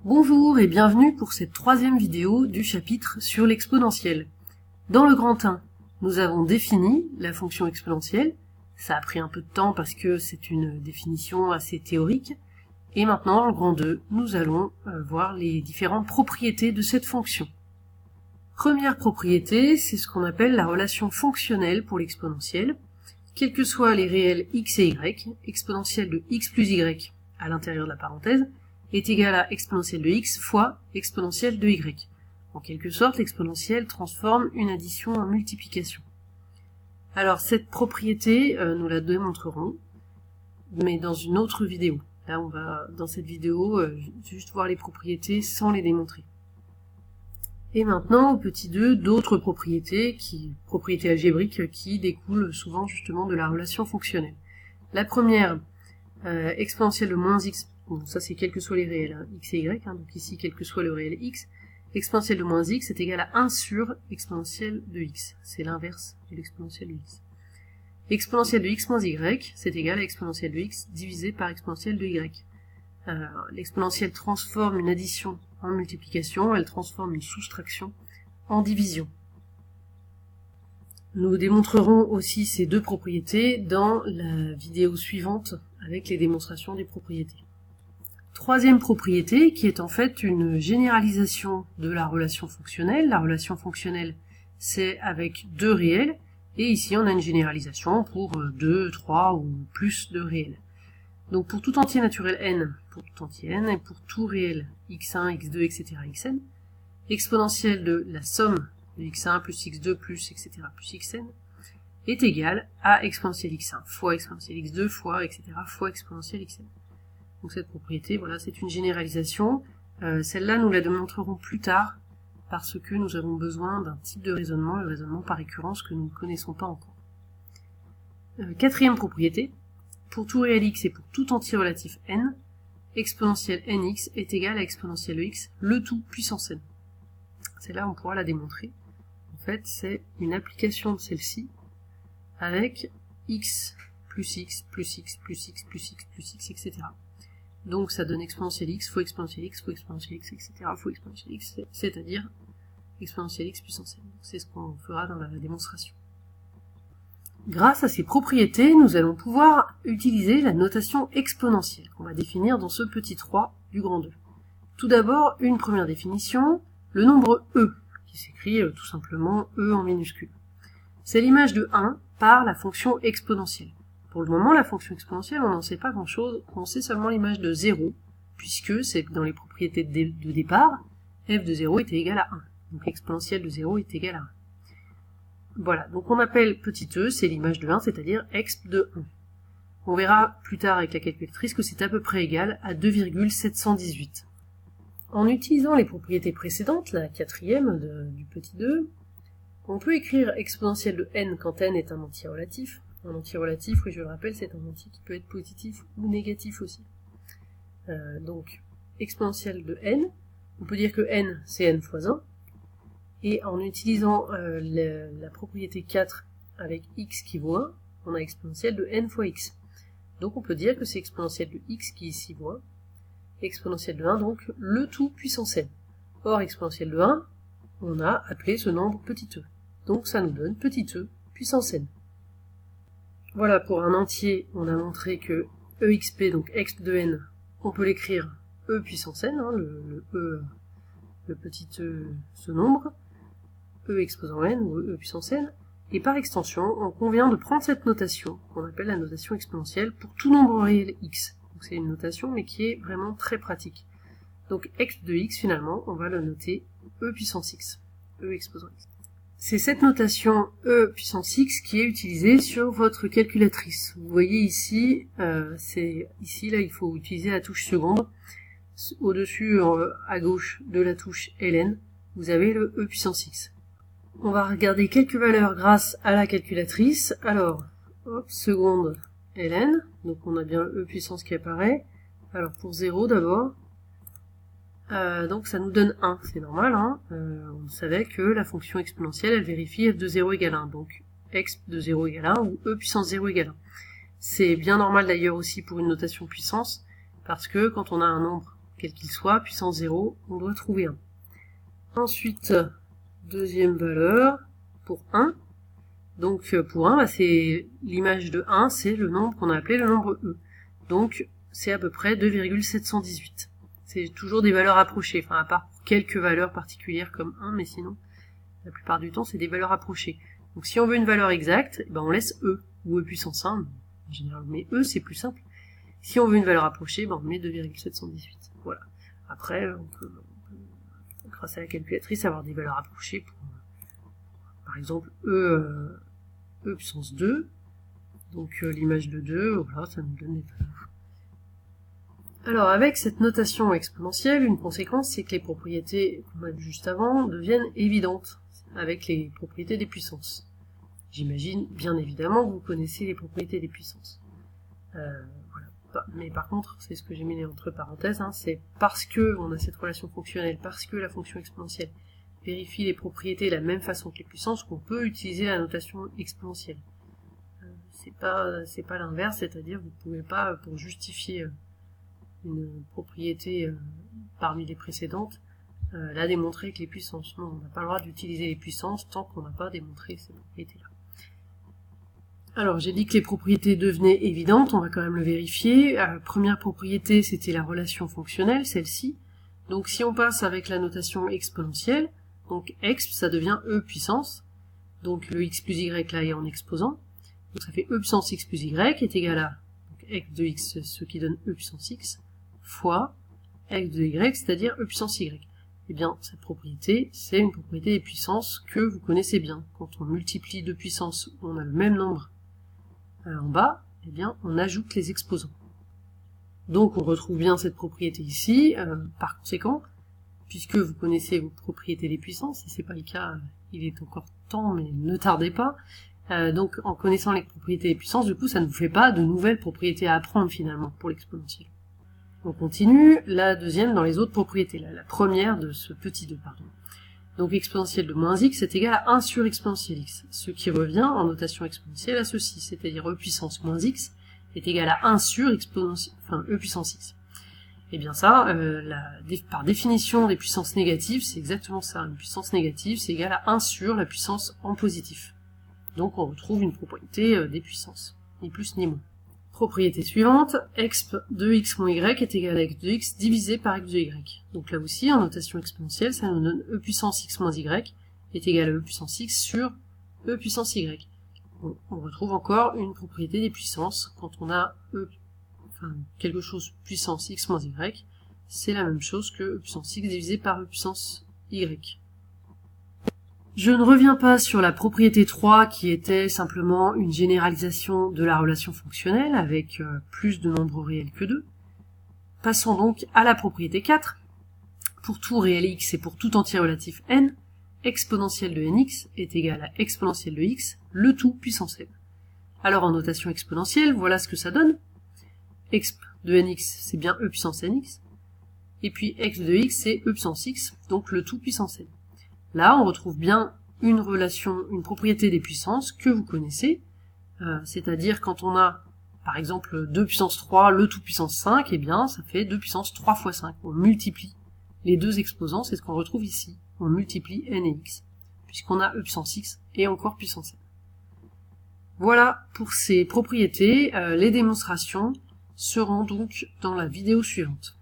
Bonjour et bienvenue pour cette troisième vidéo du chapitre sur l'exponentielle. Dans le grand 1, nous avons défini la fonction exponentielle. Ça a pris un peu de temps parce que c'est une définition assez théorique. Et maintenant, dans le grand 2, nous allons voir les différentes propriétés de cette fonction. Première propriété, c'est ce qu'on appelle la relation fonctionnelle pour l'exponentielle. Quels que soient les réels x et y, exponentielle de x plus y à l'intérieur de la parenthèse, est égal à exponentielle de x fois exponentielle de y. En quelque sorte, l'exponentielle transforme une addition en multiplication. Alors cette propriété, nous la démontrerons, mais dans une autre vidéo. Là, on va, dans cette vidéo, juste voir les propriétés sans les démontrer. Et maintenant, au petit 2, d'autres propriétés, propriétés algébriques, qui découlent souvent justement de la relation fonctionnelle. La première, exponentielle de moins x, bon, ça c'est quels que soient les réels, hein, x et y, hein, donc ici quel que soit le réel x, exponentielle de moins x est égal à 1 sur exponentielle de x, c'est l'inverse de l'exponentielle de x. Exponentielle de x moins y, c'est égal à exponentielle de x divisé par exponentielle de y. L'exponentielle transforme une addition en multiplication, elle transforme une soustraction en division. Nous démontrerons aussi ces deux propriétés dans la vidéo suivante avec les démonstrations des propriétés. Troisième propriété, qui est en fait une généralisation de la relation fonctionnelle. La relation fonctionnelle, c'est avec deux réels, et ici on a une généralisation pour 2, 3 ou plus de réels. Donc pour tout entier naturel n, pour tout entier n, et pour tout réel x1, x2, etc., xn, exponentielle de la somme de x1 plus x2 plus, etc., plus xn, est égale à exponentielle x1 fois exponentielle x2 fois, etc., fois exponentielle xn. Donc cette propriété, voilà, c'est une généralisation. Celle-là, nous la démontrerons plus tard, parce que nous avons besoin d'un type de raisonnement, le raisonnement par récurrence que nous ne connaissons pas encore. Quatrième propriété, pour tout réel x et pour tout entier relatif n, exponentielle nx est égale à exponentielle x, le tout puissance n. Celle-là, on pourra la démontrer. En fait, c'est une application de celle-ci avec x plus x plus x plus x plus x plus x, etc. Donc ça donne exponentielle x fois exponentielle x fois exponentielle x, etc. fois exponentielle x, c'est-à-dire exponentielle x puissance n. C'est ce qu'on fera dans la démonstration. Grâce à ces propriétés, nous allons pouvoir utiliser la notation exponentielle qu'on va définir dans ce petit 3 du grand 2. Tout d'abord, une première définition, le nombre e, qui s'écrit tout simplement e en minuscule. C'est l'image de 1 par la fonction exponentielle. Pour le moment, la fonction exponentielle, on n'en sait pas grand-chose, on sait seulement l'image de 0, puisque c'est dans les propriétés de départ, f de 0 était égal à 1. Donc exponentielle de 0 est égal à 1. Voilà, donc on appelle petit e, c'est l'image de 1, c'est-à-dire exp de 1. On verra plus tard avec la calculatrice que c'est à peu près égal à 2,718. En utilisant les propriétés précédentes, la quatrième du petit 2, on peut écrire exponentielle de n quand n est un entier relatif. Un entier relatif, oui, je le rappelle, c'est un entier qui peut être positif ou négatif aussi. Donc, exponentielle de n, on peut dire que n, c'est n fois 1, et en utilisant la propriété 4 avec x qui vaut 1, on a exponentielle de n fois x. Donc on peut dire que c'est exponentielle de x qui ici vaut 1, exponentielle de 1, donc le tout puissance n. Or, exponentielle de 1, on a appelé ce nombre petit e. Donc ça nous donne petit e puissance n. Voilà, pour un entier, on a montré que exp, donc exp de n, on peut l'écrire e puissance n, hein, le petit e, ce nombre, e exposant n, ou e puissance n, et par extension, on convient de prendre cette notation, qu'on appelle la notation exponentielle, pour tout nombre réel x. Donc c'est une notation, mais qui est vraiment très pratique. Donc exp de x, finalement, on va le noter e puissance x, e exposant x. C'est cette notation e puissance x qui est utilisée sur votre calculatrice. Vous voyez ici, là il faut utiliser la touche seconde. Au-dessus, à gauche de la touche ln, vous avez le e puissance x. On va regarder quelques valeurs grâce à la calculatrice. Alors, hop, seconde ln, donc on a bien le e puissance qui apparaît. Alors pour 0 d'abord, donc ça nous donne 1, c'est normal, hein. On savait que la fonction exponentielle, elle vérifie f de 0 égale 1, donc exp de 0 égale 1 ou e puissance 0 égale 1. C'est bien normal d'ailleurs aussi pour une notation puissance, parce que quand on a un nombre quel qu'il soit, puissance 0, on doit trouver 1. Ensuite, deuxième valeur, pour 1. Donc pour 1, c'est l'image de 1, c'est le nombre qu'on a appelé le nombre E. Donc c'est à peu près 2,718. C'est toujours des valeurs approchées, enfin à part pour quelques valeurs particulières comme 1, mais sinon, la plupart du temps, c'est des valeurs approchées. Donc si on veut une valeur exacte, on laisse E, ou E puissance 1, en général on met E, c'est plus simple. Si on veut une valeur approchée, on met 2,718. Voilà. Après, on peut, grâce à la calculatrice, avoir des valeurs approchées pour, par exemple, E puissance 2. Donc l'image de 2, voilà, ça nous donne des valeurs. Alors avec cette notation exponentielle, une conséquence, c'est que les propriétés qu'on a vues juste avant deviennent évidentes avec les propriétés des puissances. J'imagine bien évidemment que vous connaissez les propriétés des puissances. Voilà. Mais par contre, c'est ce que j'ai mis entre parenthèses, c'est parce que on a cette relation fonctionnelle, parce que la fonction exponentielle vérifie les propriétés de la même façon que les puissances, qu'on peut utiliser la notation exponentielle. C'est pas l'inverse, c'est-à-dire vous pouvez pas, pour justifier une propriété parmi les précédentes, la démontrer avec les puissances. Non, on n'a pas le droit d'utiliser les puissances tant qu'on n'a pas démontré ces propriétés-là. Alors, j'ai dit que les propriétés devenaient évidentes, on va quand même le vérifier. Première propriété, c'était la relation fonctionnelle, celle-ci. Donc, si on passe avec la notation exponentielle, donc exp, ça devient e puissance. Donc, le x plus y là est en exposant. Donc, ça fait e puissance x plus y est égal à donc, x de x, ce qui donne e puissance x, fois x de y, c'est-à-dire e puissance y. Eh bien, cette propriété, c'est une propriété des puissances que vous connaissez bien. Quand on multiplie deux puissances où on a le même nombre en bas, eh bien, on ajoute les exposants. Donc, on retrouve bien cette propriété ici. Par conséquent, puisque vous connaissez vos propriétés des puissances, si c'est pas le cas, il est encore temps, mais ne tardez pas. Donc, en connaissant les propriétés des puissances, du coup, ça ne vous fait pas de nouvelles propriétés à apprendre, finalement, pour l'exponentiel. On continue, la deuxième dans les autres propriétés, la première de ce petit 2, pardon. Donc exponentielle de moins x est égal à 1 sur exponentielle x, ce qui revient en notation exponentielle à ceci, c'est-à-dire e puissance moins x est égal à 1 sur e puissance x. Et bien ça, par définition des puissances négatives, c'est exactement ça. Une puissance négative, c'est égal à 1 sur la puissance en positif. Donc on retrouve une propriété des puissances, ni plus ni moins. Propriété suivante, exp de x moins y est égal à x de x divisé par x de y. Donc là aussi, en notation exponentielle, ça nous donne e puissance x moins y est égal à e puissance x sur e puissance y. Bon, on retrouve encore une propriété des puissances. Quand on a quelque chose puissance x moins y, c'est la même chose que e puissance x divisé par e puissance y. Je ne reviens pas sur la propriété 3 qui était simplement une généralisation de la relation fonctionnelle avec plus de nombres réels que 2. Passons donc à la propriété 4. Pour tout réel x et pour tout entier relatif n, exponentielle de nx est égale à exponentielle de x, le tout puissance n. Alors en notation exponentielle, voilà ce que ça donne. Exp de nx, c'est bien e puissance nx, et puis x de x, c'est e puissance x, donc le tout puissance n. Là, on retrouve bien une relation, une propriété des puissances que vous connaissez, c'est-à-dire quand on a, par exemple, 2 puissance 3, le tout puissance 5, eh bien, ça fait 2 puissance 3 fois 5. On multiplie les deux exposants, c'est ce qu'on retrouve ici. On multiplie n et x, puisqu'on a e puissance x et encore puissance n. Voilà pour ces propriétés, les démonstrations seront donc dans la vidéo suivante.